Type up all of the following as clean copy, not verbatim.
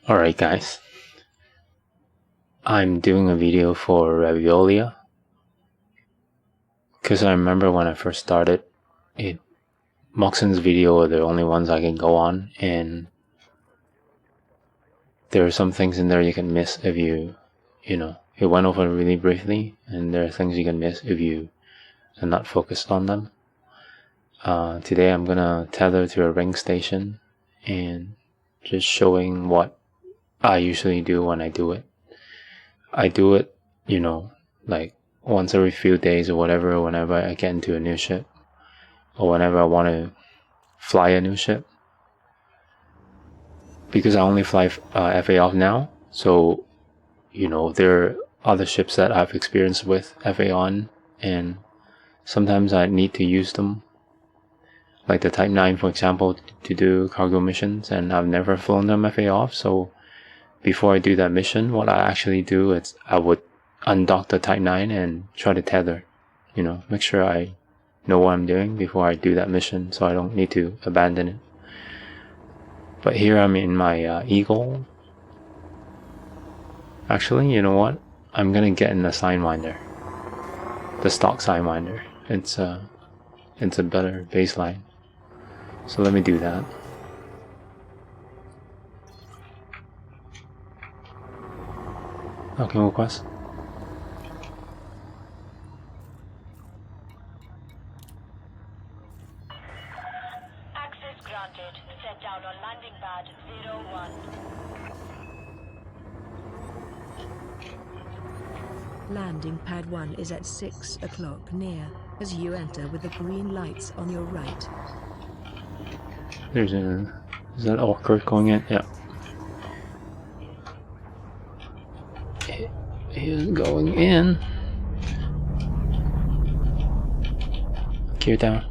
Alright guys, I'm doing a video for Raviolia because I remember when I first started, Moxon's video are the only ones I can go on, and there are some things in there you can miss if you it went over really briefly, and there are things you can miss if you are not focused on them. Today I'm gonna tether to a ring station and just showing what I usually do when I do it. I do it, like once every few days or whatever, whenever I get into a new ship or whenever I want to fly a new ship. Because I only fly FA off now, so there are other ships that I've experienced with FA on, and sometimes I need to use them, like the Type 9 for example, to do cargo missions, and I've never flown them FA off. So before I do that mission, what I actually do is I would undock the Type 9 and try to tether, make sure I know what I'm doing before I do that mission, so I don't need to abandon it. But here I'm in my Eagle. Actually, you know what? I'm gonna get in the Sidewinder, the stock Sidewinder. It's a better baseline. So let me do that. Docking request. Access granted. Set down on landing pad 01. Landing pad 1 is at 6 o'clock near, as you enter with the green lights on your right. Is that awkward going in? Yeah. He is going in. Gear down.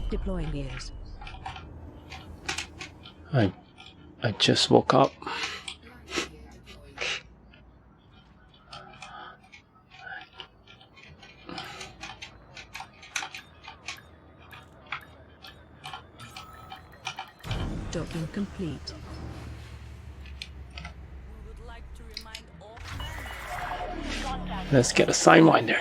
Deploying gears. I just woke up. Docking complete. Let's get a Sidewinder.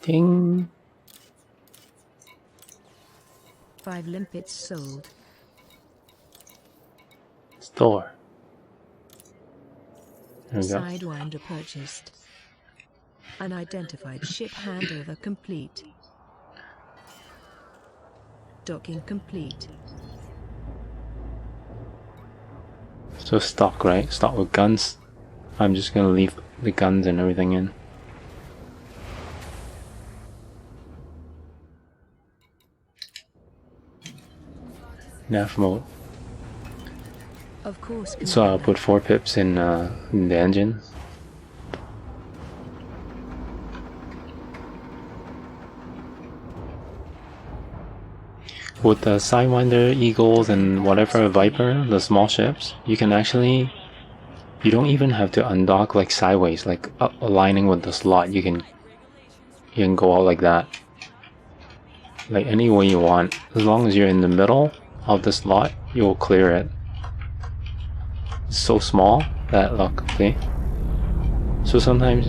Ding. 5 limpets sold. Store. There we go. Sidewinder purchased. Unidentified ship handover complete. Docking complete. So stock, right? Stock with guns. I'm just gonna leave the guns and everything in. Nav mode. Of course. So I'll put 4 pips in the engine. With the Sidewinder, Eagles, and whatever Viper, the small ships, you can actually, you don't even have to undock like sideways, like aligning with the slot. You can go out like that, like any way you want. As long as you're in the middle of the slot, you'll clear it. It's so small that, look, see? So sometimes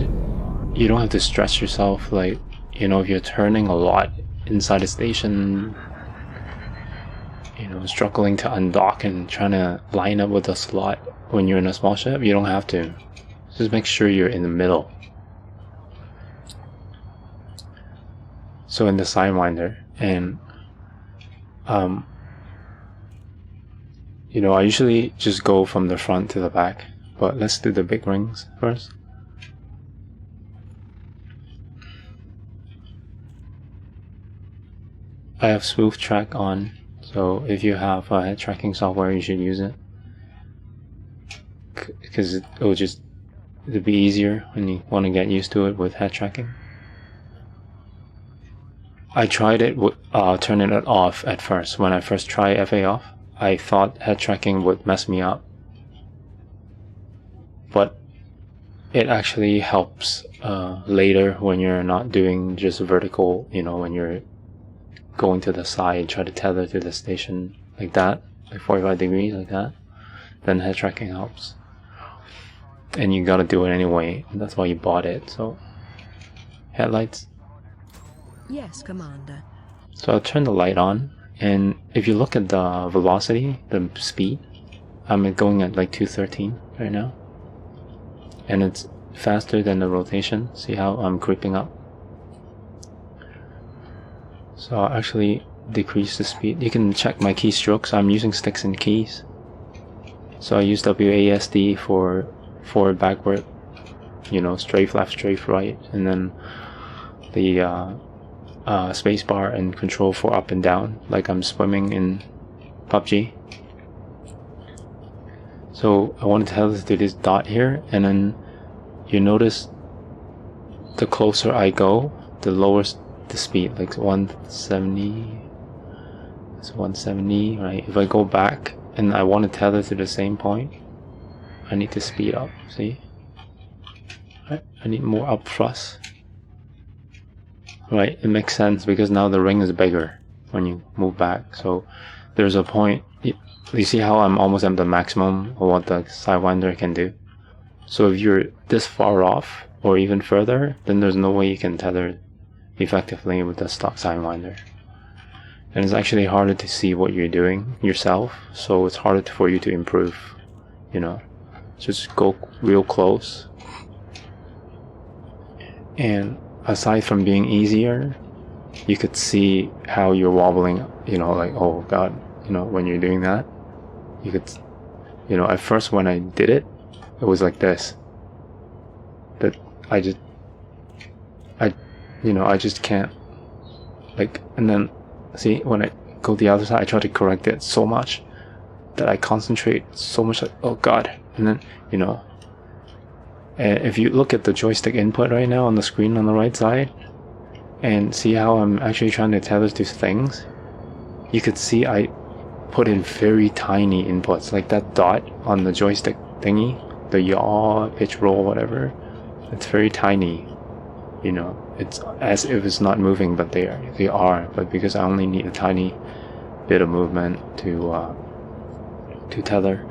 you don't have to stress yourself, like, if you're turning a lot inside the station, struggling to undock and trying to line up with the slot when you're in a small ship, you don't have to. Just make sure you're in the middle. So in the Sidewinder, and I usually just go from the front to the back, but let's do the big rings first. I have smooth track on, so if you have head tracking software, you should use it, because it'll be easier when you want to get used to it with head tracking. I tried it with turning it off at first. When I first tried FA off, I thought head tracking would mess me up, but it actually helps later when you're not doing just vertical, when you're going to the side, try to tether to the station like that, like 45 degrees like that, then head tracking helps. And you gotta do it anyway, that's why you bought it. So headlights. Yes, Commander. So I'll turn the light on, and if you look at the velocity, the speed, I'm going at like 213 right now, and it's faster than the rotation. See how I'm creeping up? So I'll actually decrease the speed. You can check my keystrokes. I'm using sticks and keys. So I use WASD for forward, backward, strafe left, strafe right, and then the space bar and control for up and down, like I'm swimming in PUBG. So I want to tether to this dot here, and then you notice the closer I go, the lower the speed, like 170. It's 170, right? If I go back and I want to tether to the same point, I need to speed up. See? Right? I need more up thrust. Right? It makes sense because now the ring is bigger when you move back. So there's a point. You see how I'm almost at the maximum of what the Sidewinder can do? So if you're this far off or even further, then there's no way you can tether effectively with the stock Sidewinder. And it's actually harder to see what you're doing yourself, so it's harder for you to improve, Just go real close. And aside from being easier, you could see how you're wobbling, like, oh god, when you're doing that, you could, at first when I did it, it was like this. That I just can't, and then, see, when I go the other side, I try to correct it so much that I concentrate so much, like, oh god, and then, and if you look at the joystick input right now on the screen on the right side, and see how I'm actually trying to tether to things, you could see I put in very tiny inputs, like that dot on the joystick thingy, the yaw, pitch, roll, whatever. It's very tiny, it's as if it's not moving, but they are. But because I only need a tiny bit of movement to tether.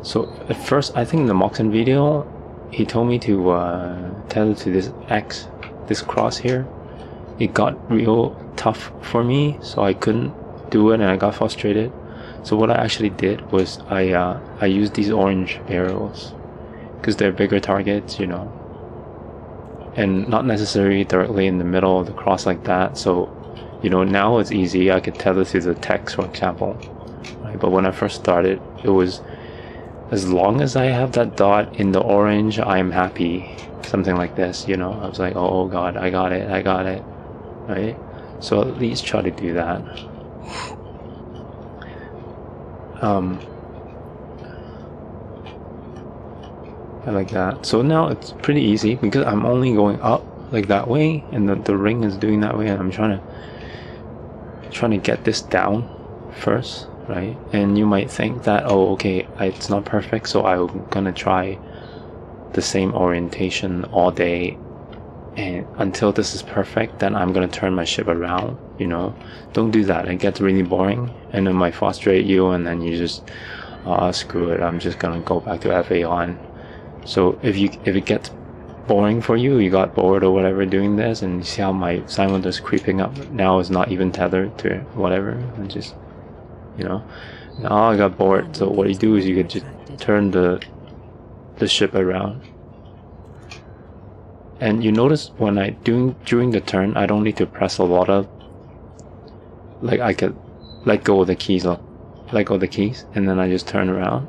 So at first, I think in the Moxon video, he told me to tether to this cross here. It got real tough for me, so I couldn't do it, and I got frustrated. So what I actually did was I used these orange arrows because they're bigger targets, and not necessarily directly in the middle of the cross like that. So, now it's easy. I could tether to the text, for example. Right? But when I first started, it was, as long as I have that dot in the orange, I am happy. Something like this, I was like, oh god, I got it, right? So at least try to do that. I like that. So now it's pretty easy because I'm only going up like that way, and the ring is doing that way, and I'm trying to get this down first, right? And you might think that, oh, okay, it's not perfect, so I'm gonna try the same orientation all day, and until this is perfect, then I'm gonna turn my ship around. Don't do that. It gets really boring, and it might frustrate you, and then you just, screw it, I'm just gonna go back to FA on. So if it gets boring for you, you got bored or whatever doing this, and you see how my Sidewinder is creeping up now, is not even tethered to whatever, and just, now I got bored. So what you do is you could just turn the ship around, and you notice when during the turn, I don't need to press a lot of, like, I could let go of the keys, and then I just turn around.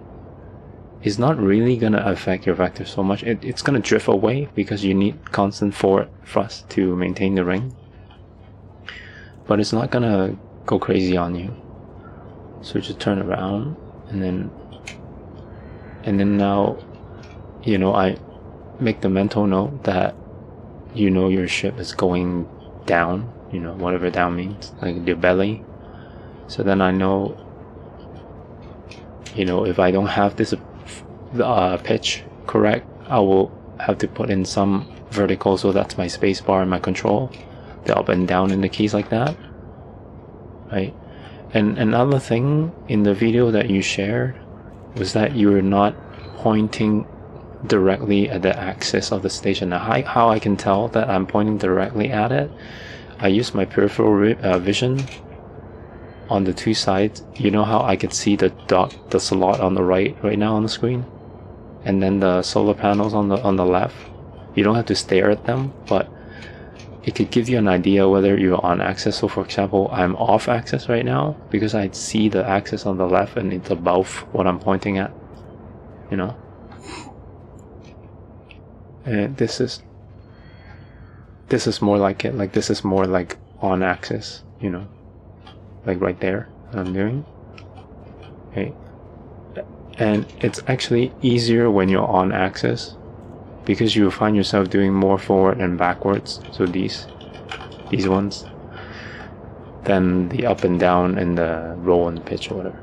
It's not really gonna affect your vector so much. It's gonna drift away because you need constant forward thrust to maintain the ring, but it's not gonna go crazy on you. So just turn around, and then now, I make the mental note that your ship is going down, whatever down means, like your belly. So then I know, if I don't have this pitch correct, I will have to put in some vertical, so that's my space bar and my control, the up and down in the keys like that, right? And another thing in the video that you shared was that you were not pointing directly at the axis of the station. Now, how I can tell that I'm pointing directly at it, I use my peripheral vision on the two sides. You know how I could see the slot on the right now on the screen, and then the solar panels on the left. You don't have to stare at them, but it could give you an idea whether you're on axis. So for example, I'm off axis right now because I see the axis on the left and it's above what I'm pointing at, you know. And this is more like it, like this is more like on axis, you know, like right there I'm doing. Okay. And it's actually easier when you're on axis, because you will find yourself doing more forward and backwards, so these ones, than the up and down and the roll and pitch or whatever.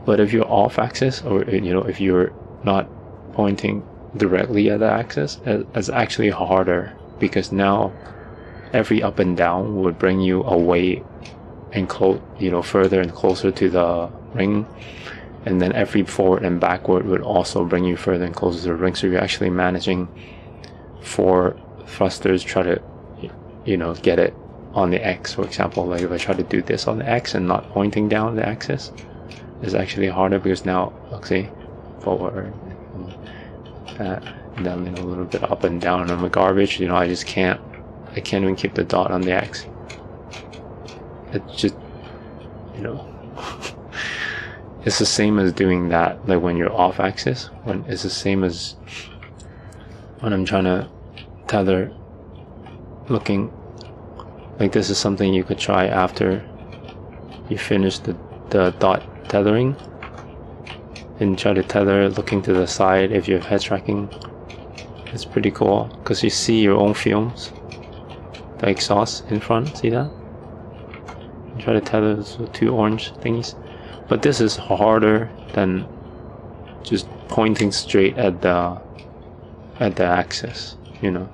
But if you're off axis, or you know, if you're not pointing directly at the axis, it's actually harder, because now every up and down would bring you away and further and closer to the ring, and then every forward and backward would also bring you further and closer to the ring. So you're actually managing 4 thrusters, try to, you know, get it on the X, for example. Like if I try to do this on the X and not pointing down the axis, it's actually harder, because now, let's see, forward, and then, you know, a little bit up and down on the garbage, you know, I can't even keep the dot on the X. It's just, you know, it's the same as doing that, like when you're off axis, when it's the same as when I'm trying to tether, looking like this is something you could try after you finish the dot tethering, and try to tether looking to the side if you're head tracking. It's pretty cool, because you see your own fumes, the exhaust in front, see that? You try to tether those 2 orange thingies. But this is harder than just pointing straight at the axis, you know.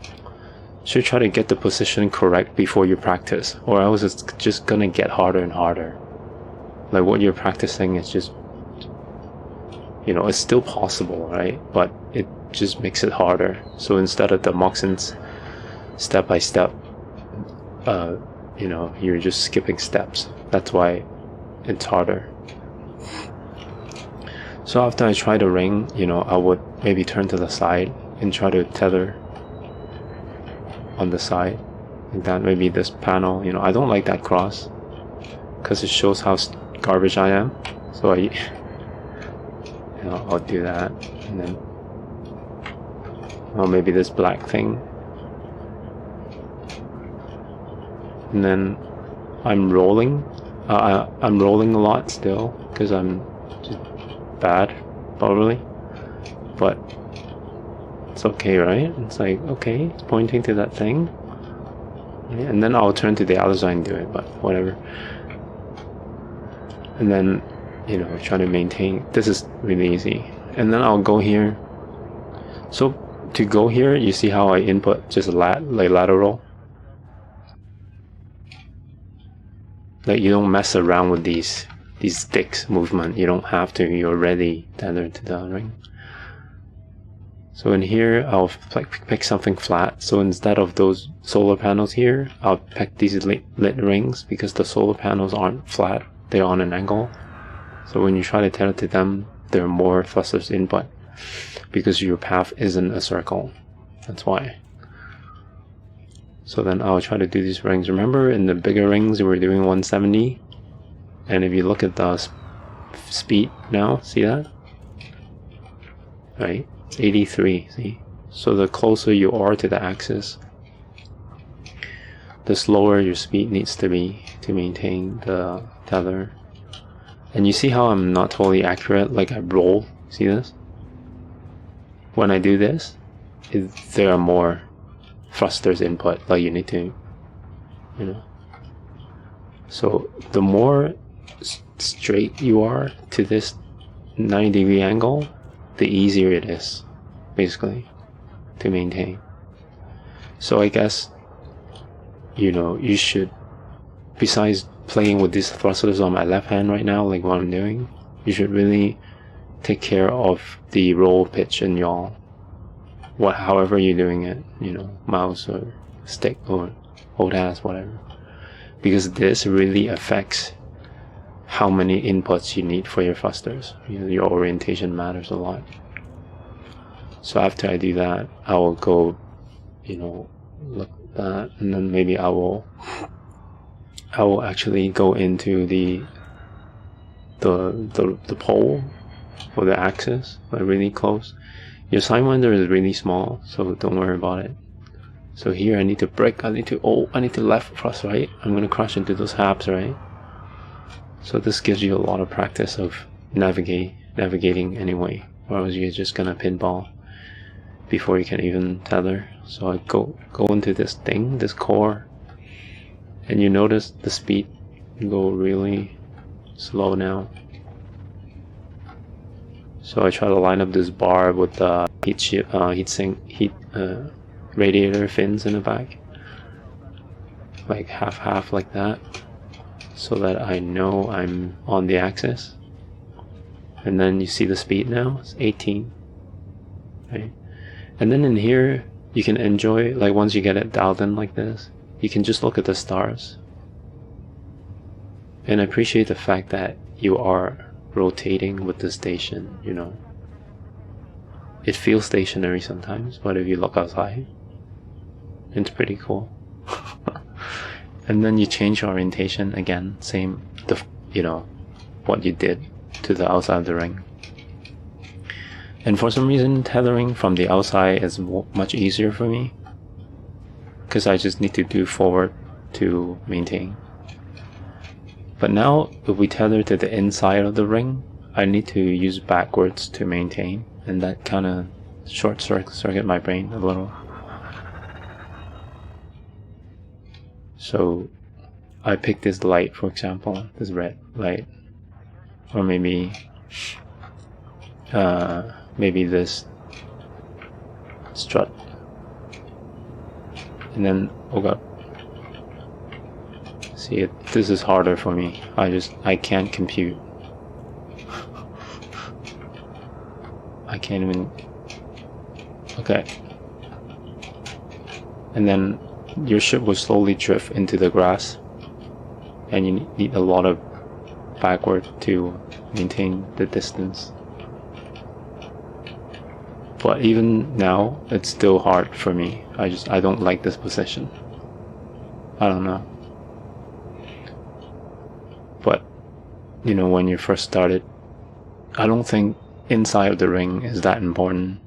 So try to get the position correct before you practice, or else it's just gonna get harder and harder. Like what you're practicing is just, you know, it's still possible, right? But it just makes it harder. So instead of the Moxon's step by step, you know, you're just skipping steps. That's why it's harder. So after I try the ring, you know, I would maybe turn to the side and try to tether on the side, like that. Maybe this panel, you know, I don't like that cross, because it shows how garbage I am. So you know, I'll do that, and then, well, maybe this black thing, and then I'm rolling. I'm rolling a lot still, because I'm just bad, probably, but it's okay, right? It's like, okay, it's pointing to that thing, and then I'll turn to the other side and do it, but whatever. And then, you know, try to maintain. This is really easy. And then I'll go here. So to go here, you see how I input just like lateral. Like you don't mess around with these sticks movement. You don't have to. You're already tethered to the ring. So in here, I'll pick something flat. So instead of those solar panels here, I'll pick these lit rings, because the solar panels aren't flat. They're on an angle. So when you try to tether to them, there are more thrusters input, because your path isn't a circle. That's why. So then I'll try to do these rings. Remember, in the bigger rings, we were doing 170. And if you look at the speed now, see that? Right? It's 83, see? So the closer you are to the axis, the slower your speed needs to be to maintain the tether. And you see how I'm not totally accurate? Like I roll, see this? When I do this, there are more thrusters input, like you need to, you know. So the more straight you are to this 90-degree angle, the easier it is, basically. to maintain. So I guess, you should, besides playing with these thrusters on my left hand right now, like what I'm doing, you should really take care of the roll, pitch, and yaw. However you're doing it, mouse or stick or hold hands, whatever. Because this really affects how many inputs you need for your thrusters. Your orientation matters a lot. So after I do that, I will go, look at that, and then maybe I will actually go into the pole or the axis, like really close. Your sidewinder is really small, so don't worry about it. So here I need to brake, I need to left thrust right. I'm gonna crash into those halves, right? So this gives you a lot of practice of navigating anyway, or else you're just gonna pinball before you can even tether. So I go into this thing, this core, and you notice the speed go really slow now. So I try to line up this bar with the heat radiator fins in the back, like half like that, so that I know I'm on the axis. And then you see the speed now, it's 18, right? And then in here you can enjoy, like once you get it dialed in like this, you can just look at the stars and appreciate the fact that you are rotating with the station. It feels stationary sometimes, but if you look outside, it's pretty cool. And then you change orientation again, same what you did to the outside of the ring. And for some reason, tethering from the outside is much easier for me, because I just need to do forward to maintain. But now, if we tether to the inside of the ring, I need to use backwards to maintain, and that kind of short-circuit my brain a little. So I pick this light, for example, this red light, or maybe this strut, and then oh god, see it. This is harder for me. I can't compute. I can't even. Okay. And then your ship will slowly drift into the grass, and you need a lot of backward to maintain the distance. But even now, it's still hard for me. I don't like this position. I don't know. But, when you first started, I don't think inside of the ring is that important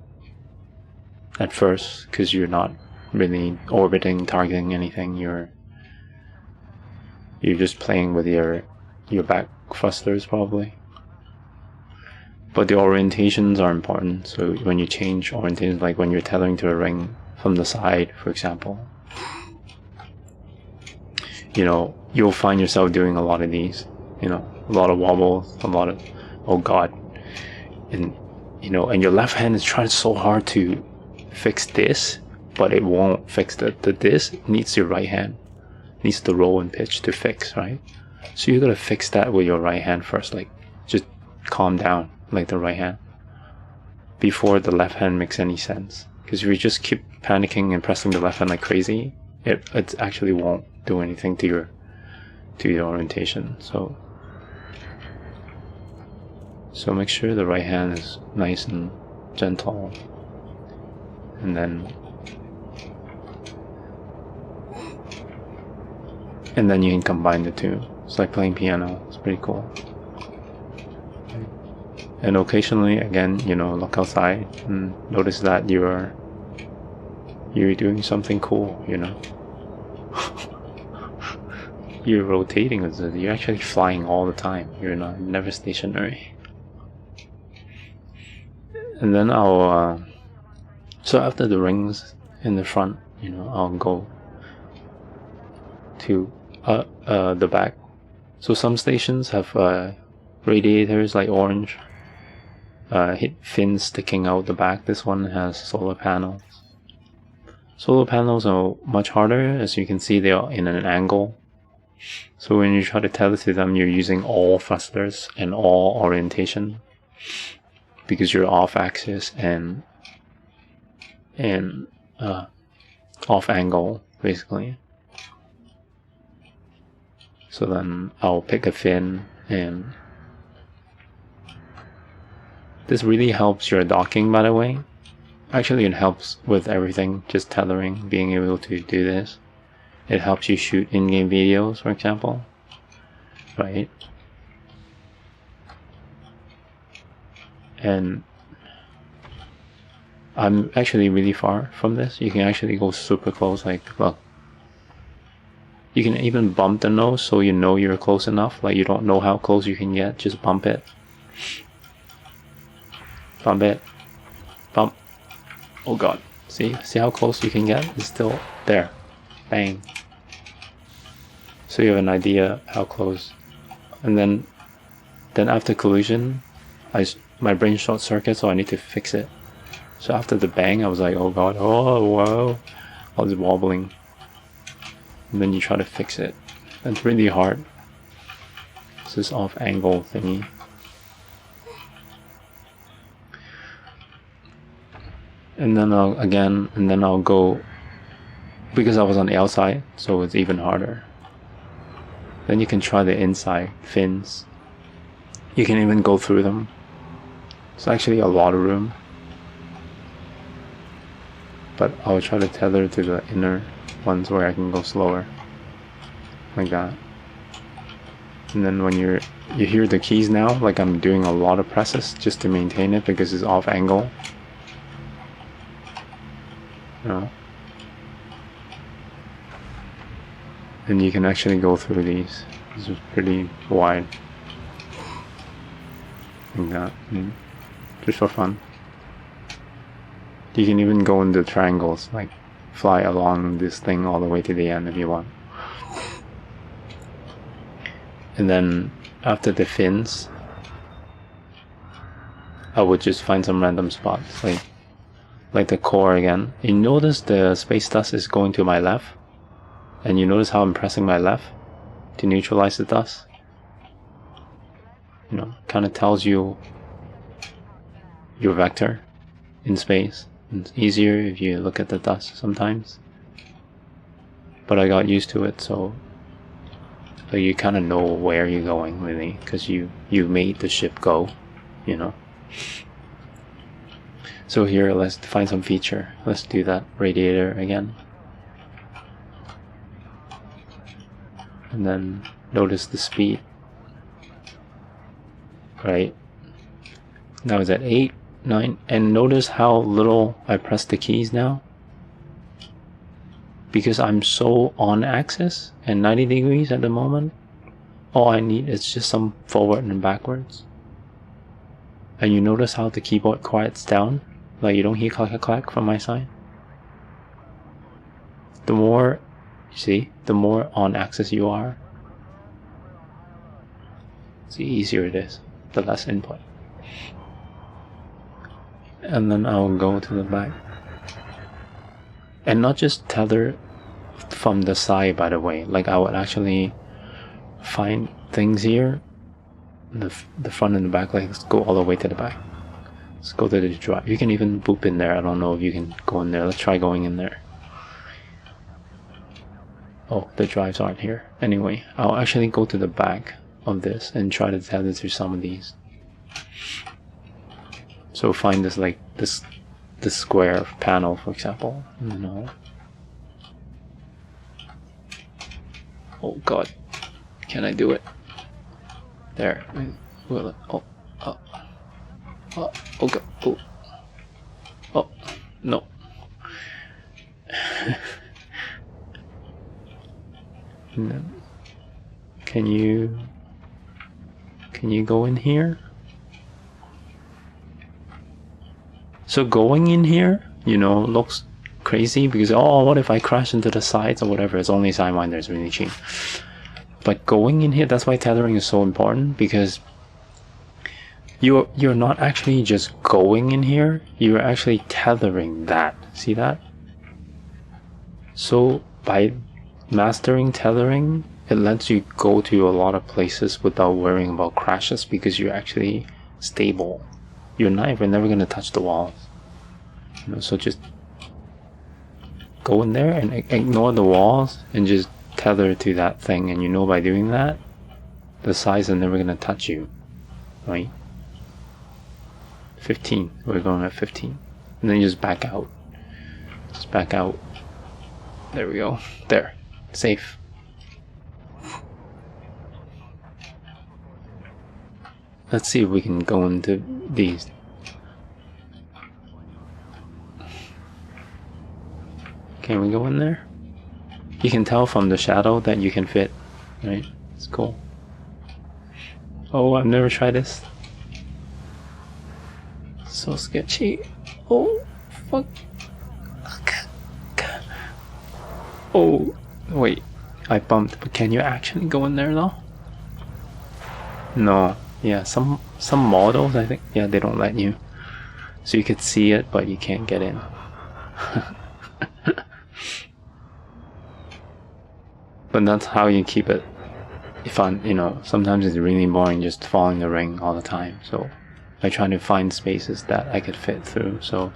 at first, because you're not really orbiting, targeting anything. You're just playing with your back thrusters probably. But the orientations are important. So when you change orientations, like when you're tethering to a ring from the side, for example, you'll find yourself doing a lot of these, a lot of wobbles, a lot of, oh god, and your left hand is trying so hard to fix this, but it won't fix this. It needs your right hand, needs the roll and pitch to fix, right? So you gotta fix that with your right hand first, like just calm down, like the right hand, before the left hand makes any sense. Because if you just keep panicking and pressing the left hand like crazy, it actually won't do anything to your orientation. So make sure the right hand is nice and gentle, and then you can combine the two. It's like playing piano. It's pretty cool. And occasionally, again, look outside and notice that you're doing something cool. You're rotating with it. You're actually flying all the time. You're never stationary. And then so after the rings in the front, I'll go to the back. So some stations have radiators like orange, fins sticking out the back. This one has solar panels. Solar panels are much harder. As you can see, they are in an angle. So when you try to tether to them, you're using all thrusters and all orientation because you're off axis and off angle basically. So then I'll pick a fin, and this really helps your docking, by the way. Actually, it helps with everything, just tethering, being able to do this. It helps you shoot in-game videos, for example, right? And I'm actually really far from this. You can actually go super close, like, look. You can even bump the nose so you know you're close enough, like you don't know how close you can get, just bump it. Bump it. Bump. Oh god. See how close you can get? It's still there. Bang. So you have an idea how close. And then after collision, my brain short circuit, so I need to fix it. So after the bang, I was like, oh god, oh wow. I was wobbling. And then you try to fix it. It's really hard. It's this off angle thingy. And then I'll go, because I was on the outside, so it's even harder. Then you can try the inside fins. You can even go through them. It's actually a lot of room. But I'll try to tether to the inner ones where I can go slower. Like that. And then when you hear the keys now, like I'm doing a lot of presses just to maintain it because it's off angle. You know? And you can actually go through these. This is pretty wide. Like that. Just for fun. You can even go into triangles, like fly along this thing all the way to the end if you want. And then after the fins, I would just find some random spots, like the core again. You notice the space dust is going to my left, and you notice how I'm pressing my left to neutralize the dust. You know, kind of tells you your vector in space. It's easier if you look at the dust sometimes. But I got used to it, so you kind of know where you're going, really, because you made the ship go, you know. So here, let's find some feature. Let's do that radiator again. And then notice the speed. Right. Now it's at 8, 9, and notice how little I press the keys now. Because I'm so on axis and 90 degrees at the moment, all I need is just some forward and backwards. And you notice how the keyboard quiets down, like you don't hear clack clack clack from my side. The more, you see, the more on axis you are, the easier it is, the less input. And then I'll go to the back. And not just tether from the side, by the way. Like I would actually find things here, the front and the back. Like let's go all the way to the back. Let's go to the drive. You can even boop in there. I don't know if you can go in there. Let's try going in there. Oh, the drives aren't here. Anyway, I'll actually go to the back of this and try to tether through some of these. So find this, like this square panel, for example. No. Oh god, can I do it? There. Will it? Oh god. Oh no. And then, can you go in here? So going in here, you know, looks crazy because, oh, what if I crash into the sides or whatever? It's only Sidewinder, it's really cheap. But going in here, that's why tethering is so important, because you're not actually just going in here, you're actually tethering that. See that? So by mastering tethering, it lets you go to a lot of places without worrying about crashes because you're actually stable. You're never gonna touch the walls. You know, so just go in there and ignore the walls and just tether to that thing, and you know by doing that, the sides are never gonna touch you, right? 15. We're going at 15, and then you just back out. Just back out. There we go. There. Safe. Let's see if we can go into these. Can we go in there? You can tell from the shadow that you can fit, right? It's cool. Oh, I've never tried this. So sketchy. Oh, fuck. Oh, wait. I bumped, but can you actually go in there though? No. Yeah, some models, I think, yeah, they don't let you. So you could see it, but you can't get in. But that's how you keep it fun, you know. Sometimes it's really boring just following the ring all the time. So I try to find spaces that I could fit through. So,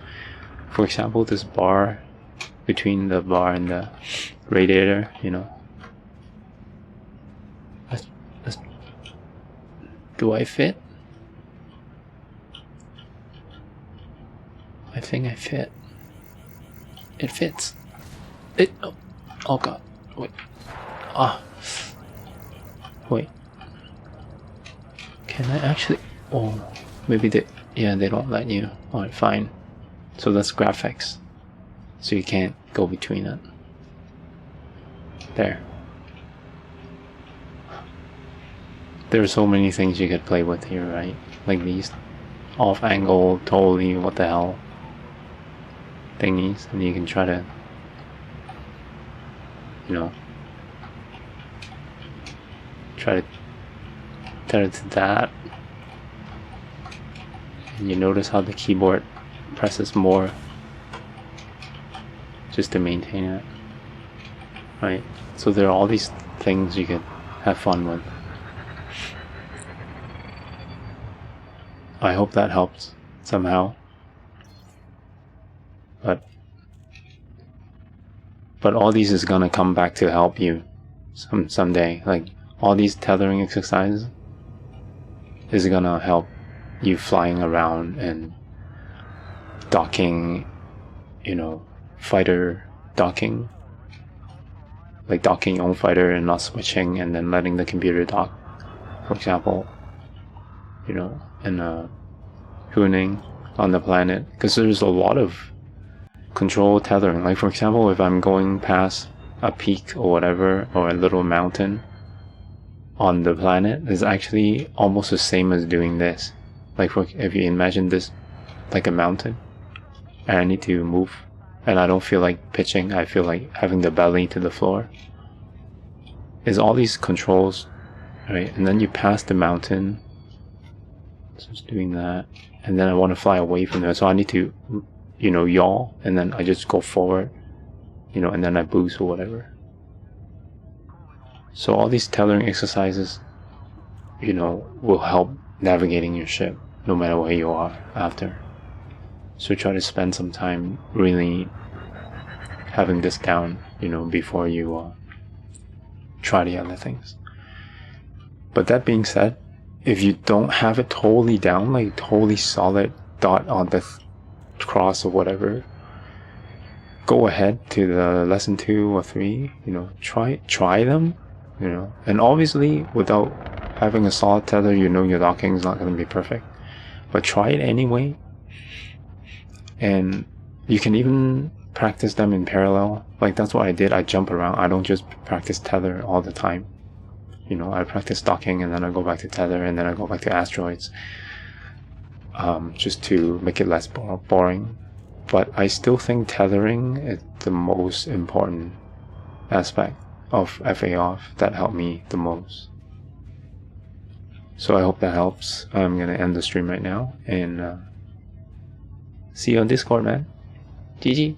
for example, this bar between the bar and the radiator, you know. Do I fit? I think I fit. It fits. It. Oh god. Wait. Ah. Wait. Can I actually? Oh, maybe they. Yeah, they don't let you. Alright, fine. So that's graphics. So you can't go between it. There. There are so many things you could play with here, right? Like these off angle, totally what the hell thingies, and you can try to, you know, try to turn it to that. And you notice how the keyboard presses more just to maintain it, right? So there are all these things you could have fun with. I hope that helps somehow. But all these is gonna come back to help you someday. Like all these tethering exercises is gonna help you flying around and docking, you know, fighter docking. Like docking your own fighter and not switching and then letting the computer dock, for example. You know, and hooning on the planet, because there's a lot of control tethering. Like for example, if I'm going past a peak or whatever, or a little mountain on the planet, it's actually almost the same as doing this. Like if you imagine this like a mountain, and I need to move, and I don't feel like pitching, I feel like having the belly to the floor. Is all these controls, right? And then you pass the mountain. So just doing that, and then I want to fly away from there, so I need to, you know, yaw, and then I just go forward, you know, and then I boost or whatever. So all these tethering exercises, you know, will help navigating your ship no matter where you are after. So try to spend some time really having this down, you know, before you try the other things. But that being said, if you don't have it totally down, like totally solid dot on the cross or whatever, go ahead to the lesson 2 or 3, you know, try them, you know, and obviously without having a solid tether, you know your docking is not going to be perfect, but try it anyway. And you can even practice them in parallel. Like that's what I did. I jump around. I don't just practice tether all the time. You know, I practice docking and then I go back to tether and then I go back to asteroids, just to make it less boring. But I still think tethering is the most important aspect of FA off that helped me the most. So I hope that helps. I'm gonna end the stream right now and see you on Discord, man. GG.